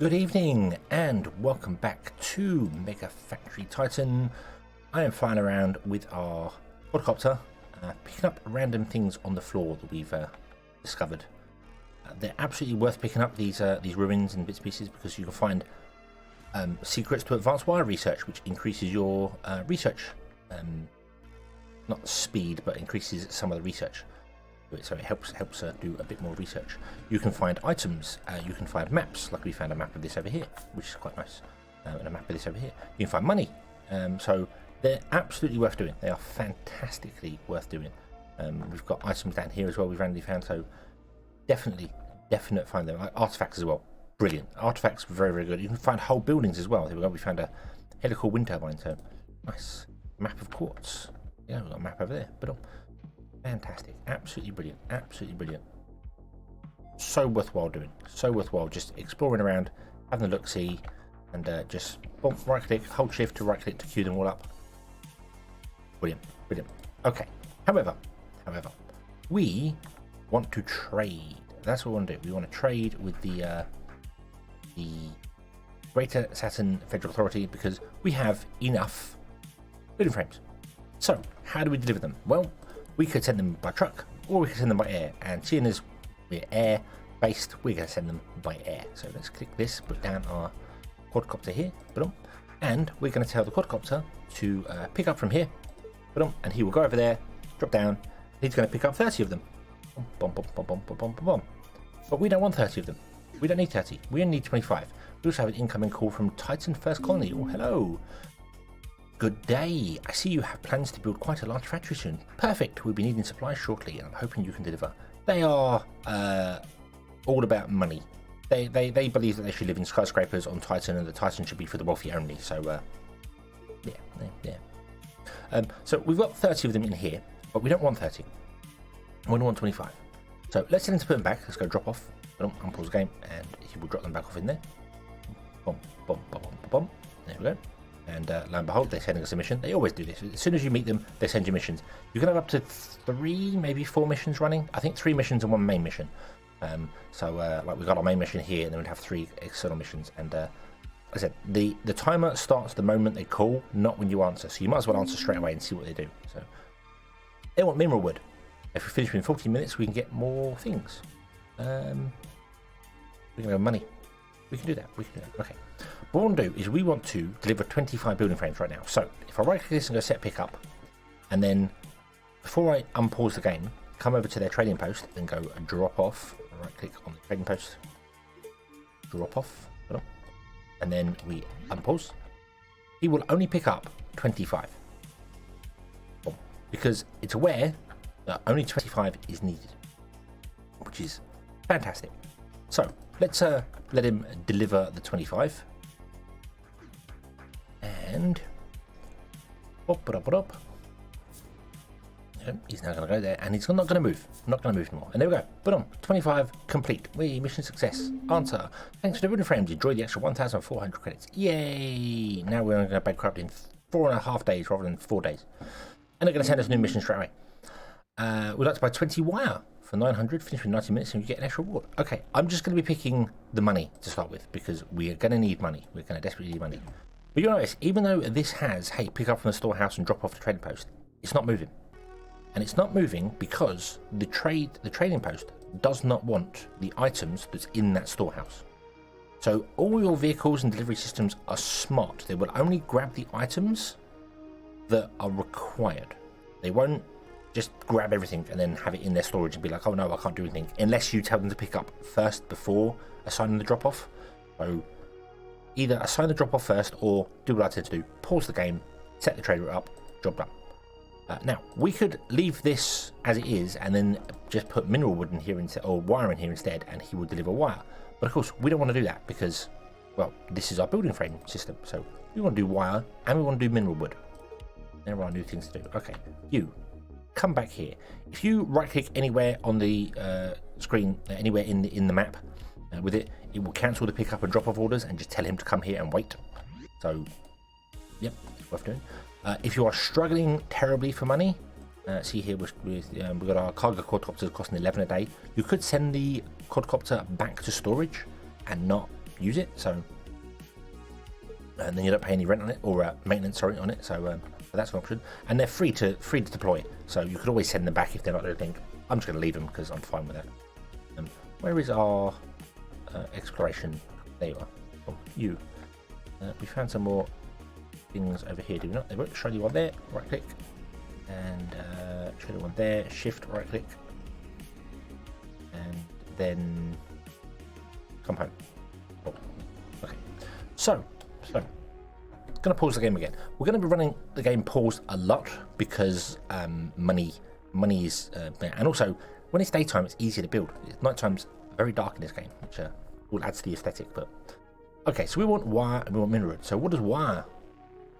Good evening and welcome back to MegaFactory Titan. I am flying around with our quadcopter, picking up random things on the floor that we've discovered. They're absolutely worth picking up, these ruins and bits and pieces, because you can find secrets to advanced wire research, which increases your research, not speed, but increases some of the research. So it helps do a bit more research. You can find items, you can find maps, like we found a map of this over here, which is quite nice, and a map of this over here. You can find money, so they're absolutely worth doing. They are fantastically worth doing. We've got items down here as well we've randomly found, so definite find them. Like artifacts as well, brilliant. Artifacts, very good. You can find whole buildings as well. There we go, we found a helical wind turbine, so nice. Map of quartz, yeah, we've got a map over there, but fantastic, absolutely brilliant, so worthwhile doing, so worthwhile just exploring around, having a look-see, and just right click, hold shift to right click to queue them all up. Brilliant. Okay, however, we want to trade. That's what we want to do. We want to trade with the Greater Saturn Federal Authority, because we have enough building frames. So how do we deliver them? Well, we could send them by truck, or we could send them by air, and seeing as we're air based, we're going to send them by air. So let's click this, put down our quadcopter here, and we're going to tell the quadcopter to pick up from here, and he will go over there, drop down. He's going to pick up 30 of them. But we don't want 30 of them. We don't need 30. We only need 25. We also have an incoming call from Titan First Colony. Oh, hello. Good day. I see you have plans to build quite a large factory soon. Perfect. We'll be needing supplies shortly, and I'm hoping you can deliver. They are all about money. They believe that they should live in skyscrapers on Titan, and the Titan should be for the wealthy only. So yeah. So we've got 30 of them in here, but we don't want 30. We only want 25. So let's send him to put them back. Let's go drop off. Unpause the game, and he will drop them back off in there. Boom. There we go. And lo and behold, they're sending us a mission. They always do this. As soon as you meet them, they send you missions. You can have up to 3, maybe 4 missions running. I think 3 missions and 1 main mission. Like we've got our main mission here, and then we'd have 3 external missions. And like I said, the timer starts the moment they call, not when you answer. So you might as well answer straight away and see what they do. So they want mineral wood. If we finish within 14 minutes, we can get more things. We can have money. We can do that. Okay. What we want to do is we want to deliver 25 building frames right now. So if I right click this and go set pick up, and then before I unpause the game, come over to their trading post and go drop off. Right click on the trading post, drop off, and then we unpause. He will only pick up 25 because it's aware that only 25 is needed, which is fantastic. So let's let him deliver the 25. And he's now going to go there, and he's not going to move. Not going to move anymore. And there we go. Boom. 25 complete. Mission success. Answer. Thanks for the building frames. Enjoy the extra 1,400 credits. Yay! Now we're going to bankrupt in 4.5 days rather than 4 days. And they're going to send us a new mission straight away. We'd like to buy 20 wire for 900. Finish with 90 minutes, and you get an extra reward. Okay, I'm just going to be picking the money to start with, because we are going to need money. We're going to desperately need money. But you'll notice, even though this has, hey, pick up from the storehouse and drop off the trading post, it's not moving. And it's not moving because the trading post does not want the items that's in that storehouse. So all your vehicles and delivery systems are smart. They will only grab the items that are required. They won't just grab everything and then have it in their storage and be like, oh no, I can't do anything, unless you tell them to pick up first before assigning the drop off. So either assign the drop off first, or do what I tend to do, pause the game, set the trader up, job done. Now we could leave this as it is and then just put mineral wood in here instead, or wire in here instead, and he will deliver wire. But of course we don't want to do that, because, well, this is our building frame system. So we want to do wire and we want to do mineral wood. There are new things to do. Okay, you come back here. If you right click anywhere on the screen, anywhere in the map with it, it will cancel the pick up and drop off orders and just tell him to come here and wait. So yep, it's worth doing. If you are struggling terribly for money, see here we've got our cargo quadcopters costing 11 a day. You could send the quadcopter back to storage and not use it. So, and then you don't pay any rent on it or maintenance, sorry, on it. So that's an option, and they're free to deploy. So you could always send them back if they're not doing anything. I'm just going to leave them because I'm fine with that. Where is our exploration? There you are. Oh, you. We found some more things over here, do we not? There we go. Shiny one there. Right click, and shiny one there. Shift right click, and then come home. Oh, okay. So, gonna pause the game again. We're gonna be running the game paused a lot because money is, and also when it's daytime, it's easier to build. Nighttime's very dark in this game, which will add to the aesthetic. But okay, so we want wire and we want mineral. So what does wire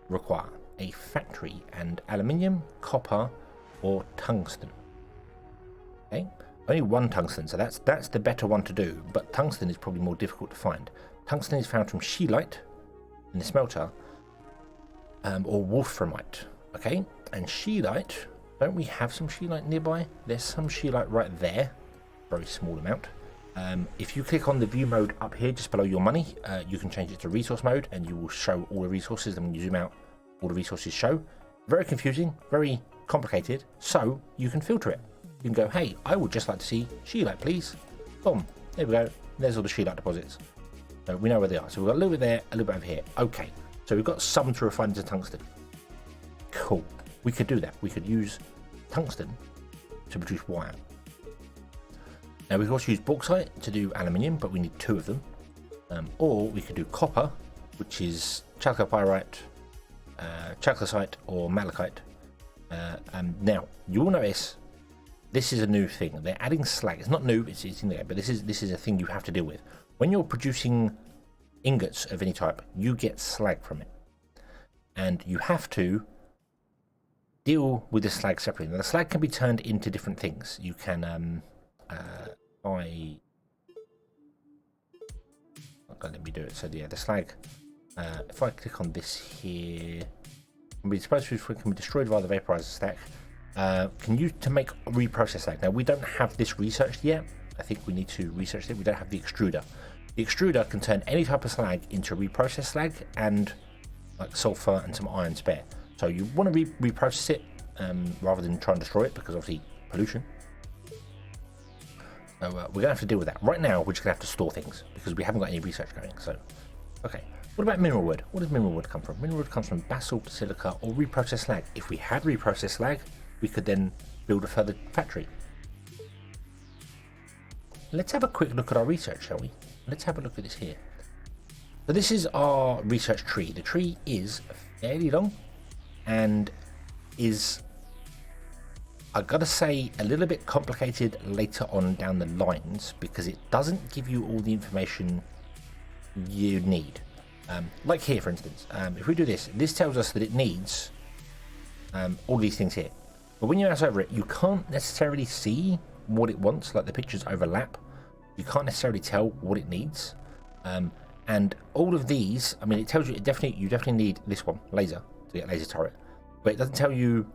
require? A factory and aluminium, copper, or tungsten. Okay, only one tungsten, so that's the better one to do. But tungsten is probably more difficult to find. Tungsten is found from scheelite in the smelter, or wolframite. Okay, and scheelite. Don't we have some scheelite nearby? There's some scheelite right there, very small amount. If you click on the view mode up here, just below your money, you can change it to resource mode, and you will show all the resources. And when you zoom out, all the resources show. Very confusing, very complicated. So you can filter it. You can go, hey, I would just like to see scheelite, please. Boom, there we go. There's all the scheelite deposits. So we know where they are. So we've got a little bit there, a little bit over here. Okay, so we've got some to refine into tungsten. Cool. We could do that. We could use tungsten to produce wire. Now we could also use bauxite to do aluminium, but we need 2 of them. Or we could do copper, which is chalcopyrite, chalcocite, or malachite. Now you will notice this is a new thing. They're adding slag. It's not new. It's in there, but this is a thing you have to deal with when you're producing ingots of any type. You get slag from it, and you have to deal with the slag separately. Now, the slag can be turned into different things. You can let me do it. So yeah, the slag. If I click on this here, can be destroyed via the vaporizer stack. Can use to make reprocess slag. Now we don't have this researched yet. I think we need to research it. We don't have the extruder. The extruder can turn any type of slag into reprocessed slag and like sulfur and some iron spare. So you want to reprocess it rather than try and destroy it, because obviously pollution. So we're going to have to deal with that. Right now, we're just going to have to store things because we haven't got any research going. So, okay. What about mineral wood? Where does mineral wood come from? Mineral wood comes from basalt, silica, or reprocessed slag. If we had reprocessed slag, we could then build a further factory. Let's have a quick look at our research, shall we? Let's have a look at this here. So this is our research tree. The tree is fairly long and is, I gotta say, a little bit complicated later on down the lines because it doesn't give you all the information you need. Like here, for instance, if we do this, this tells us that it needs all these things here. But when you mouse over it, you can't necessarily see what it wants, like the pictures overlap. You can't necessarily tell what it needs. And all of these, I mean, it tells you you definitely need this one, laser, to get laser turret. But it doesn't tell you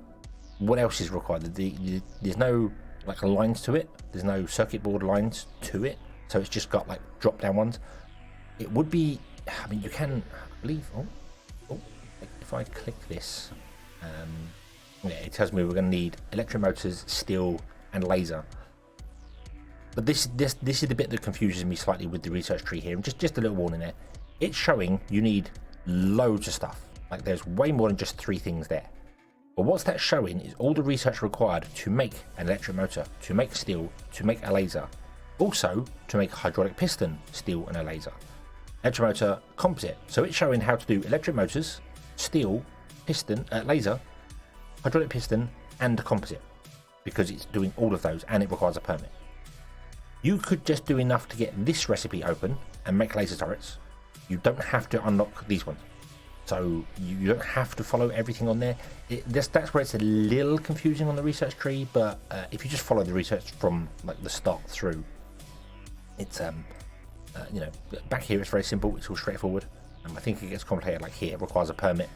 what else is required. There's no like lines to it. There's no circuit board lines to it. So it's just got like drop down ones. It would be, I mean, you can, I believe, if I click this, yeah, it tells me we're going to need electric motors, steel, and laser. But this is the bit that confuses me slightly with the research tree here. And just a little warning there. It's showing you need loads of stuff. Like there's way more than just 3 things there. But what's that showing is all the research required to make an electric motor, to make steel, to make a laser. Also, to make hydraulic piston, steel, and a laser. Electric motor composite. So it's showing how to do electric motors, steel, piston, laser, hydraulic piston, and composite. Because it's doing all of those and it requires a permit. You could just do enough to get this recipe open and make laser turrets. You don't have to unlock these ones. So you don't have to follow everything on there. That's where it's a little confusing on the research tree, but if you just follow the research from like the start through, it's you know, back here it's very simple, it's all straightforward. I think it gets complicated like here, it requires a permit.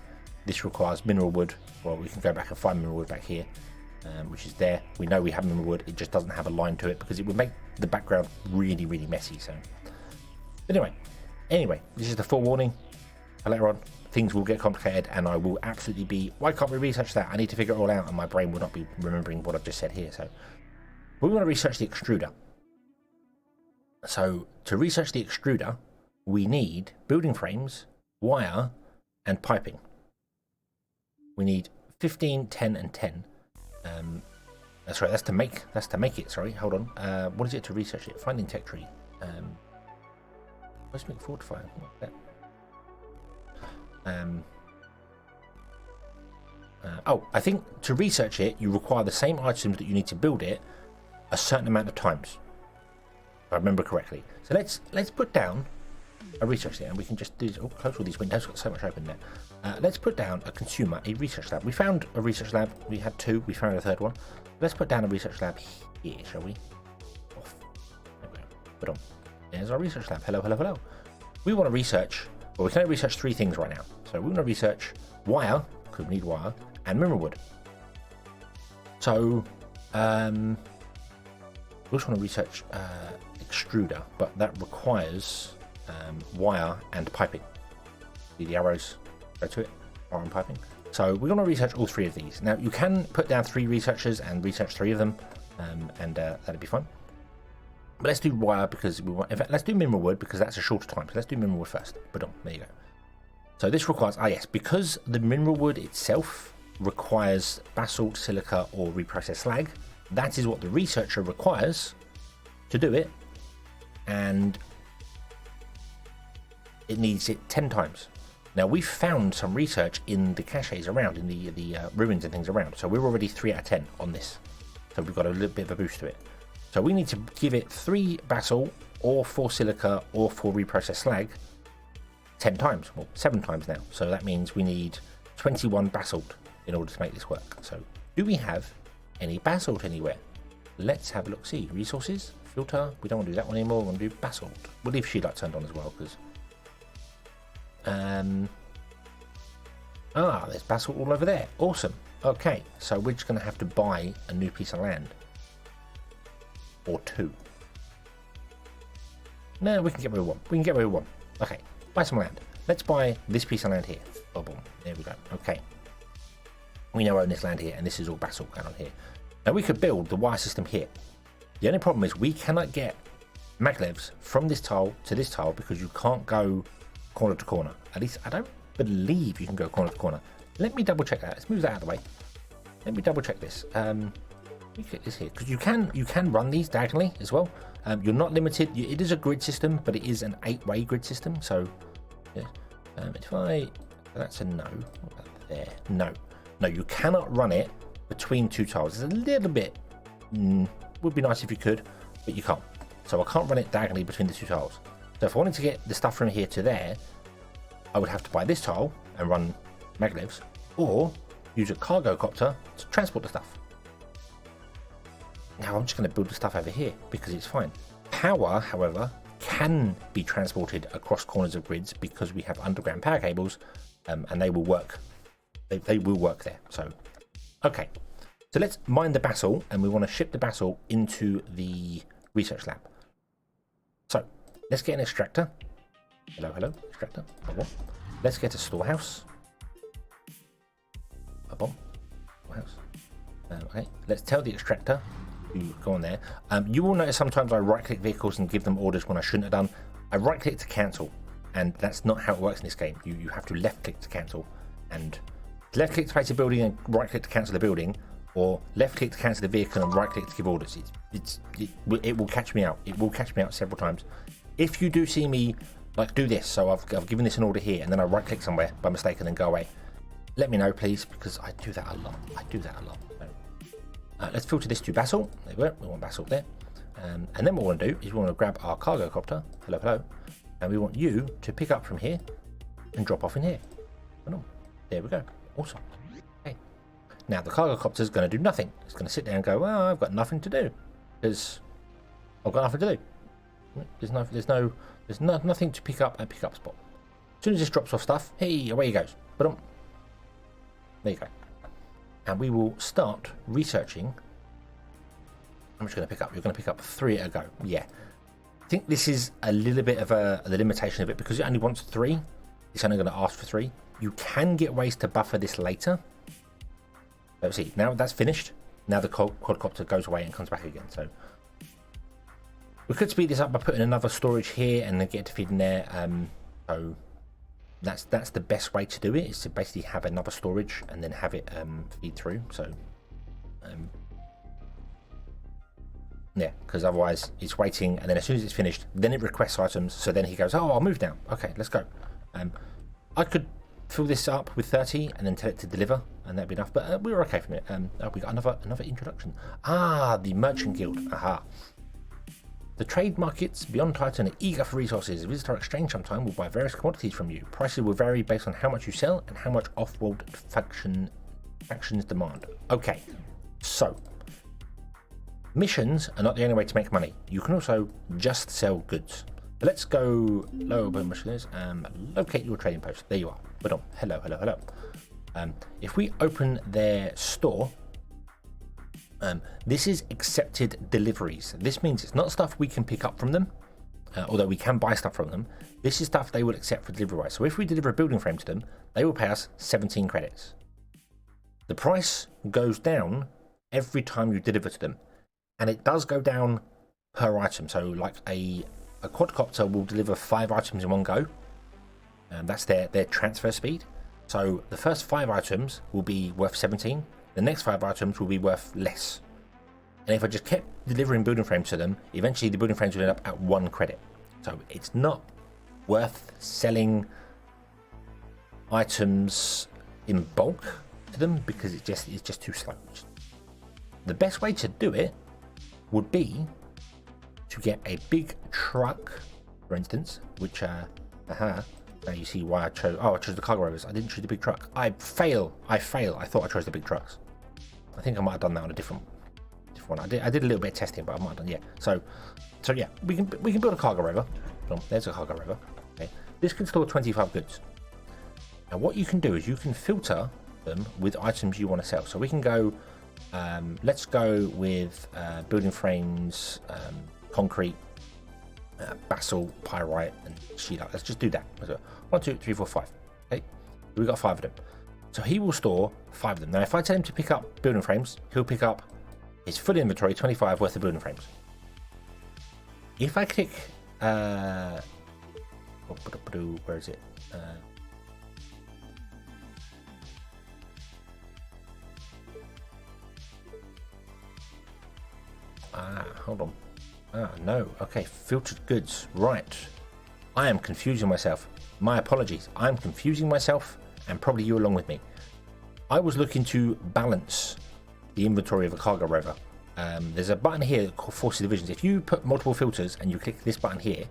This requires mineral wood. Well, we can go back and find mineral wood back here, which is there. We know we have mineral wood, it just doesn't have a line to it because it would make the background really, really messy. So anyway, Anyway, this is the forewarning. Later on, things will get complicated, and I will absolutely be, why can't we research that? I need to figure it all out, and my brain will not be remembering what I've just said here. So we want to research the extruder. So to research the extruder, we need building frames, wire, and piping. We need 15, 10, and 10. Sorry, that's to make it. Sorry, hold on. What is it to research it? Finding tech tree. Let's make fortify. Oh, I think to research it, you require the same items that you need to build it a certain amount of times. If I remember correctly. So let's put down a research there, and we can just do. Oh, close all these windows. Got so much open there. Let's put down a consumer, a research lab. We found a research lab. We had two. We found a third one. Let's put down a research lab here, shall we? Off. Put on. There's our research lab. Hello, hello, hello. We want to research. Well, we can only research 3 things right now. So we want to research wire, because we need wire, and mineral wood. So we also want to research extruder, but that requires wire and piping. See the arrows go to it, wire and piping. So we're going to research all 3 of these. Now you can put down 3 researchers and research 3 of them, and that'd be fun. But let's do wire because we want. In fact, let's do mineral wood because that's a shorter time. So let's do mineral wood first. But there you go. So this requires, yes, because the mineral wood itself requires basalt, silica, or reprocessed slag. That is what the researcher requires to do it, and it needs it 10 times. Now we found some research in the caches around, in the ruins and things around. So we're already 3 out of 10 on this. So we've got a little bit of a boost to it. So we need to give it 3 basalt, or 4 silica, or 4 reprocessed slag 10 times, or 7 times now. So that means we need 21 basalt in order to make this work. So do we have any basalt anywhere? Let's have a look. See, resources, filter. We don't want to do that one anymore. We want to do basalt. We'll leave sheet light turned on as well because there's basalt all over there. Awesome. Okay, so we're just going to have to buy a new piece of land. Or 2. No, we can get rid of 1. We can get rid of 1. Okay, buy some land. Let's buy this piece of land here. Oh, boom. There we go. Okay. We now own this land here, and this is all basalt going on here. Now we could build the wire system here. The only problem is we cannot get Maglevs from this tile to this tile because you can't go corner to corner. At least I don't believe you can go corner to corner. Let me double check that. Let's move that out of the way. Let me double check this. Let me get this here because you can run these diagonally as well. You're not limited. It is a grid system, but it is an 8-way grid system. So yeah. That's a no. What about there? No, you cannot run it between 2 tiles. It's a little bit would be nice if you could, but you can't. So I can't run it diagonally between the 2 tiles. So if I wanted to get the stuff from here to there, I would have to buy this tile and run Maglevs, or use a cargo copter to transport the stuff. Now I'm just going to build the stuff over here because it's fine. Power, however, can be transported across corners of grids because we have underground power cables, and they will work. They will work there. So, okay. So let's mine the basalt, and we want to ship the basalt into the research lab. So let's get an extractor. Hello, extractor. Let's get a storehouse. Storehouse. Okay, let's tell the extractor to go on there. You will notice sometimes I right-click vehicles and give them orders when I shouldn't have done. I right-click to cancel, and that's not how it works in this game. You have to left-click to cancel, and left-click to place a building and right-click to cancel the building, or left-click to cancel the vehicle and right-click to give orders. It will catch me out. It will catch me out several times. If you do see me like do this, so I've given this an order here, and then I right-click somewhere by mistake and then go away, let me know, please, because I do that a lot. Let's filter this to basalt. There we go. We want basalt there. And then what we want to do is we want to grab our cargo copter. Hello. And we want you to pick up from here and drop off in here. There we go. Awesome. Okay. Now the cargo copter is going to do nothing. It's going to sit there and go, well, I've got nothing to do. I've got nothing to do. There's nothing to pick up at pick up spot. As soon as this drops off stuff, hey, away he goes. There you go. And we will start researching. How much are you going to pick up? You're going to pick up 3 at a go. Yeah. think this is a little bit of the limitation of it, because it only wants 3. It's only going to ask for 3. You can get ways to buffer this later. Let's see. Now that's finished. Now the quadcopter goes away and comes back again. So we could speed this up by putting another storage here and then get to feed in there. So that's the best way to do it, is to basically have another storage and then have it feed through. So yeah, because otherwise it's waiting, and then as soon as it's finished, then it requests items. So then he goes, oh, I'll move now. Okay, let's go. I could fill this up with 30 and then tell it to deliver, and that'd be enough. But we were okay from it. Oh, we got another introduction. Ah, the Merchant Guild. Aha. The trade markets beyond Titan are eager for resources. Visit our exchange sometime will buy various commodities from you. Prices will vary based on how much you sell and how much off-world factions demand. Okay, so missions are not the only way to make money. You can also just sell goods. But let's go low, locate your trading post. There you are. But on. Hello. If we open their store, this is accepted deliveries. This means it's not stuff we can pick up from them, although we can buy stuff from them. This is stuff they will accept for delivery wise. So if we deliver a building frame to them, they will pay us 17 credits. The price goes down every time you deliver to them, and it does go down per item. So like a quadcopter will deliver 5 items in one go, and that's their transfer speed. So the first 5 items will be worth 17. The next 5 items will be worth less. And if I just kept delivering building frames to them, eventually the building frames will end up at 1 credit. So it's not worth selling items in bulk to them, because it's just too slow. The best way to do it would be to get a big truck, for instance, which now you see why I chose the cargo rovers. I didn't choose the big truck. I fail. I thought I chose the big trucks. I think I might have done that on a different one. I did a little bit of testing, but I might have done, yeah. So yeah, we can build a cargo rover. Oh, there's a cargo rover. Okay, this can store 25 goods. Now what you can do is you can filter them with items you want to sell. So we can go. Let's go with building frames, concrete, basalt, pyrite, and sheet. Let's just do that. 1, 2, 3, 4, 5. Okay, we got 5 of them. So he will store 5 of them. Now, if I tell him to pick up building frames, he'll pick up his full inventory, 25 worth of building frames. If I click, where is it? Hold on. No. Okay, filtered goods. Right. I am confusing myself. My apologies. I'm confusing myself, and probably you along with me. I was looking to balance the inventory of a cargo rover. There's a button here called Forces Divisions. If you put multiple filters and you click this button here,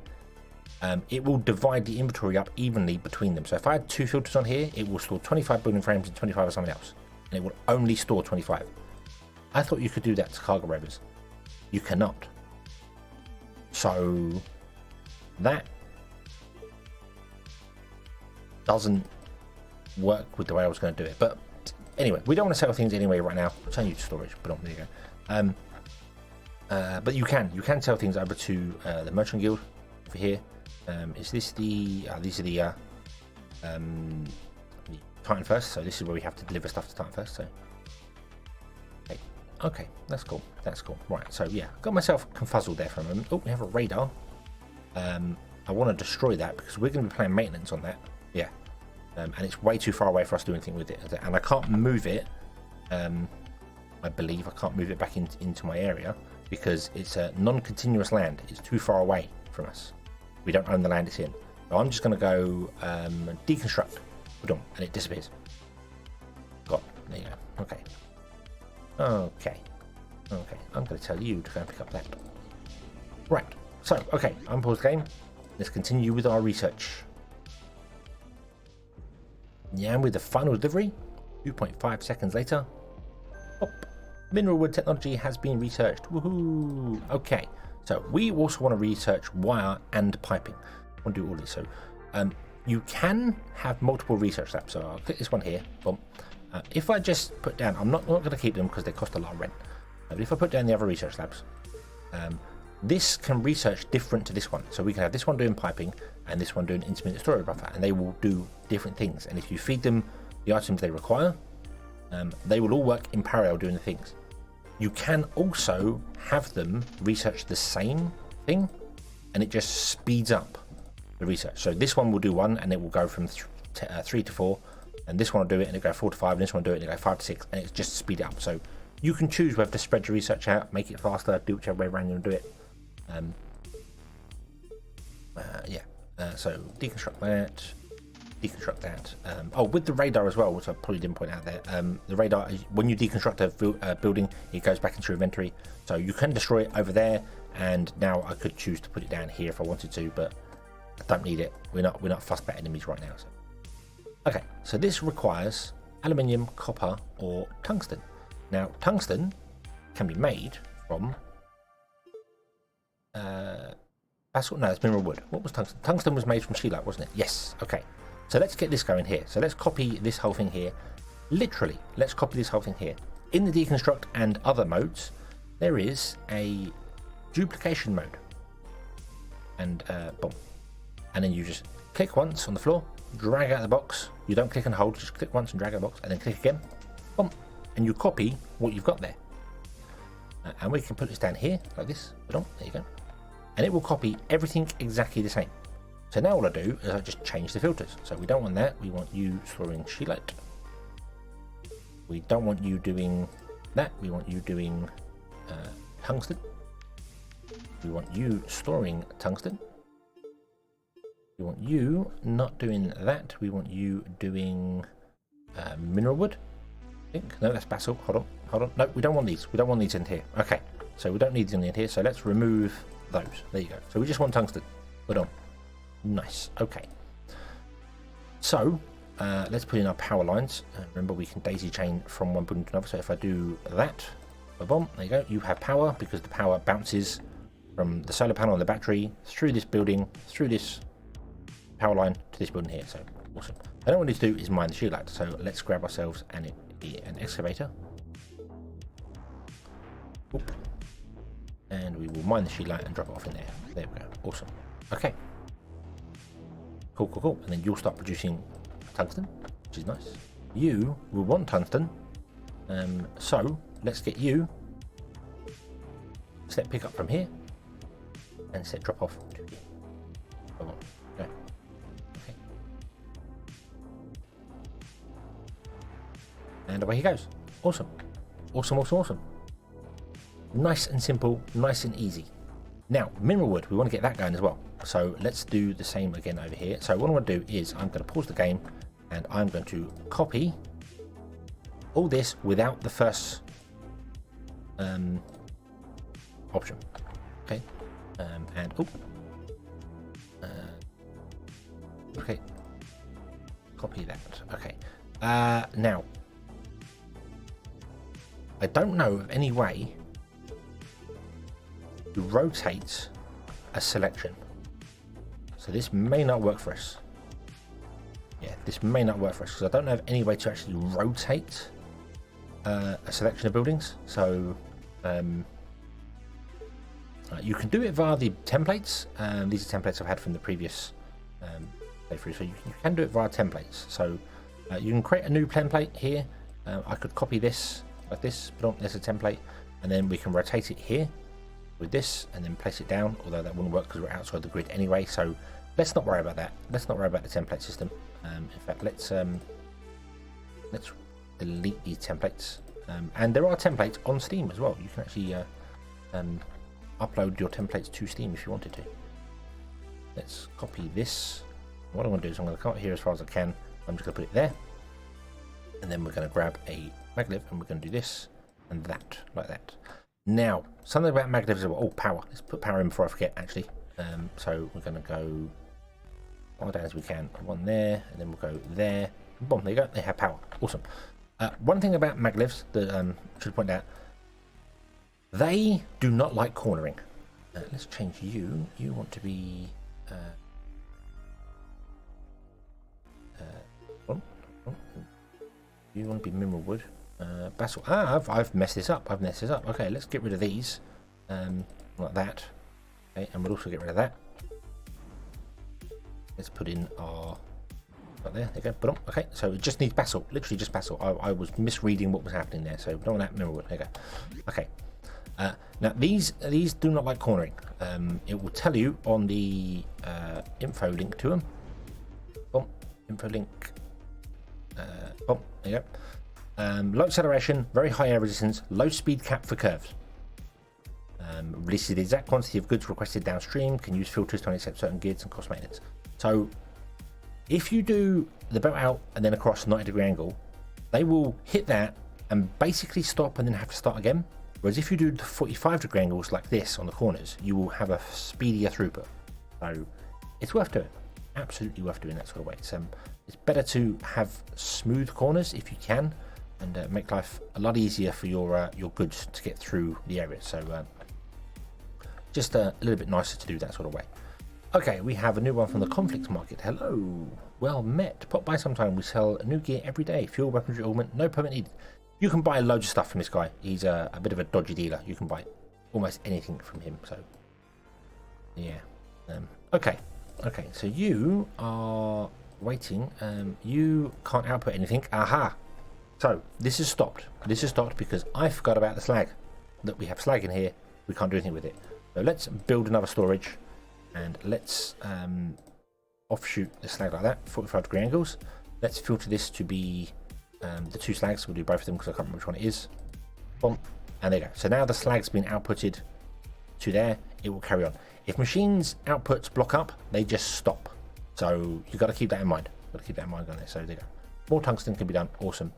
it will divide the inventory up evenly between them. So if I had 2 filters on here, it will store 25 building frames and 25 of something else, and it will only store 25. I thought you could do that to cargo rovers. You cannot. So that doesn't work with the way I was going to do it. But anyway, we don't want to sell things anyway right now. I'll turn you to storage, but there you go. But you can sell things over to the Merchant Guild over here. Is this the these are the Titan first? So this is where we have to deliver stuff to Titan first. So okay, that's cool. Right, so yeah, got myself confuzzled there for a moment. Oh, we have a radar. I want to destroy that because we're going to be playing maintenance on that. Yeah, and it's way too far away for us to do anything with it, and I can't move it. I believe I can't move it back into my area because it's a non-continuous land. It's too far away from us. We don't own the land it's in. So I'm just going to go deconstruct, and it disappears. Got there you go. Okay. I'm going to tell you to go and pick up that. Right. So okay, unpause game. Let's continue with our research. Yeah, and with the final delivery, 2.5 seconds later. Hop. Mineral wood technology has been researched. Woohoo! Okay, so we also want to research wire and piping. I want to do all this. So you can have multiple research labs. So I'll click this one here. Boom. If I just put down, I'm not going to keep them because they cost a lot of rent. But if I put down the other research labs, This can research different to this one. So we can have this one doing piping and this one doing intermittent storage buffer, and they will do different things. And if you feed them the items they require, they will all work in parallel doing the things. You can also have them research the same thing, and it just speeds up the research. So this one will do 1 and it will go from 3 to 4, and this one will do it and it will go 4 to 5, and this one will do it and it will go 5 to 6, and it's just speed it up. So you can choose whether to spread your research out, make it faster, do whichever way around you want to do it. So deconstruct that. Oh, with the radar as well, which I probably didn't point out there. The radar, when you deconstruct a building, it goes back into your inventory. So you can destroy it over there, and now I could choose to put it down here if I wanted to, but I don't need it. We're not fussed about enemies right now. So. Okay, so this requires aluminium, copper, or tungsten. Now, tungsten can be made from basalt. No, it's mineral wood. What was tungsten? Tungsten was made from scheelite, wasn't it? Yes. Okay. So let's get this going here. So let's copy this whole thing here. Literally, let's copy this whole thing here. In the deconstruct and other modes, there is a duplication mode. And boom. And then you just click once on the floor, drag out the box. You don't click and hold, just click once and drag out the box, and then click again. Boom. And you copy what you've got there. And we can put this down here, like this. There you go. And it will copy everything exactly the same. So now all I do is I just change the filters. So we don't want that. We want you storing scheelite. We don't want you doing that. We want you doing tungsten. We want you storing tungsten. We want you not doing that. We want you doing mineral wood. I think. No, that's basalt. Hold on. No, we don't want these. We don't want these in here. Okay. So we don't need these in here. So let's remove those. There you go. So we just want tungsten. Put on. Nice. Okay. So let's put in our power lines. Remember, we can daisy chain from one building to another. So if I do that, boom, there you go. You have power because the power bounces from the solar panel on the battery through this building, through this power line to this building here. So awesome. And all we need to do is mine the scheelite. So let's grab ourselves an excavator. Oop. And we will mine the scheelite and drop it off in there. There we go. Awesome. Okay. Cool. And then you'll start producing tungsten, which is nice. You will want tungsten. So let's get you. Set pick up from here and set drop off to here. Come on. Go. Okay. And away he goes. Awesome. Nice and simple, nice and easy. Now, mineral wood, we want to get that going as well. So let's do the same again over here. So what I'm going to do is I'm going to pause the game and I'm going to copy all this without the first option. Okay. Okay. Copy that. Okay. Now, I don't know of any way to rotate a selection. So this may not work for us. Yeah, this may not work for us because I don't know of any way to actually rotate a selection of buildings. So you can do it via the templates. These are templates I've had from the previous playthrough. So you can do it via templates. So you can create a new template here. I could copy this like this, but there's a template, and then we can rotate it here with this and then place it down, although that wouldn't work because we're outside the grid anyway. So let's not worry about that. Let's not worry about the template system. In fact, let's delete these templates. And there are templates on Steam as well. You can actually upload your templates to Steam if you wanted to. Let's copy this. What I'm going to do is I'm going to come up here as far as I can. I'm just going to put it there, and then we're going to grab a maglev and we're going to do this and that, like that. Now, something about maglevs as well. Oh, power. Let's put power in before I forget, actually. So we're going to go as down as we can. One there, and then we'll go there. Boom, there you go. They have power. Awesome. One thing about maglevs that I should point out, they do not like cornering. Let's change you. You want to be... you want to be mineral wood. Basalt. I've messed this up. Okay, let's get rid of these. Like that. Okay, and we'll also get rid of that. Let's put in our... Right there you go. Boom. Okay, so it just needs basalt. Literally just basalt. I was misreading what was happening there, so don't want that. Remember what. There you go. Okay. Now these do not like cornering. It will tell you on the info link to them. Boom. Info link. Boom. There you go. Low acceleration, very high air resistance, low speed cap for curves. Releases the exact quantity of goods requested downstream. Can use filters to accept certain goods and cost maintenance. So if you do the boat out and then across 90-degree angle, they will hit that and basically stop and then have to start again. Whereas if you do the 45-degree angles like this on the corners, you will have a speedier throughput. So it's worth doing. Absolutely worth doing that sort of way. It's better to have smooth corners if you can, and make life a lot easier for your goods to get through the area. So just a little bit nicer to do that sort of way. Okay, we have a new one from the conflicts market. Hello, well met. Pop by sometime. We sell new gear every day. Fuel, weaponry, augment, no permit needed. You can buy loads of stuff from this guy. He's a bit of a dodgy dealer. You can buy almost anything from him. So yeah. Okay. So you are waiting. You can't output anything. Aha. So this is stopped. This is stopped because I forgot about the slag. That we have slag in here. We can't do anything with it. So let's build another storage, and let's offshoot the slag like that. 45-degree angles. Let's filter this to be the two slags. We'll do both of them because I can't remember which one it is. Boom. And there you go. So now the slag's been outputted to there. It will carry on. If machines outputs block up, they just stop. So you've got to keep that in mind. Got to keep that in mind on there. So there you go. More tungsten can be done. Awesome.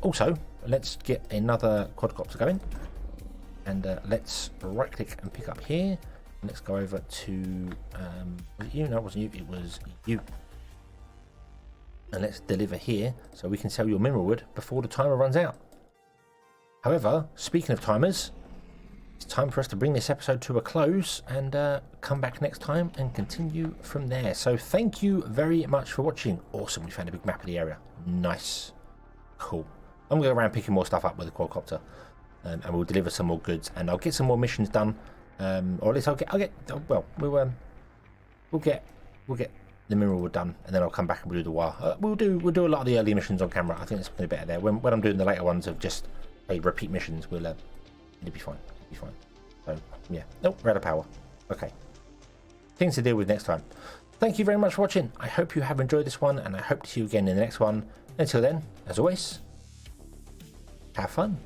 Also, let's get another quadcopter going. And let's right click and pick up here. And let's go over to was it you? No, it wasn't you. It was you. And let's deliver here so we can sell your mineral wood before the timer runs out. However, speaking of timers, it's time for us to bring this episode to a close and come back next time and continue from there. So thank you very much for watching. Awesome, we found a big map of the area. Nice. Cool. I'm going to go around picking more stuff up with the quadcopter, and we'll deliver some more goods, and I'll get some more missions done, or at least I'll get we'll get the mineral wood done, and then I'll come back and we'll do the wire. We'll do a lot of the early missions on camera. I think it's going to be better there. When I'm doing the later ones of just repeat missions, it'll be fine. It'll be fine. So yeah. Oh, we're out of power. Okay. Things to deal with next time. Thank you very much for watching. I hope you have enjoyed this one, and I hope to see you again in the next one. Until then, as always, have fun.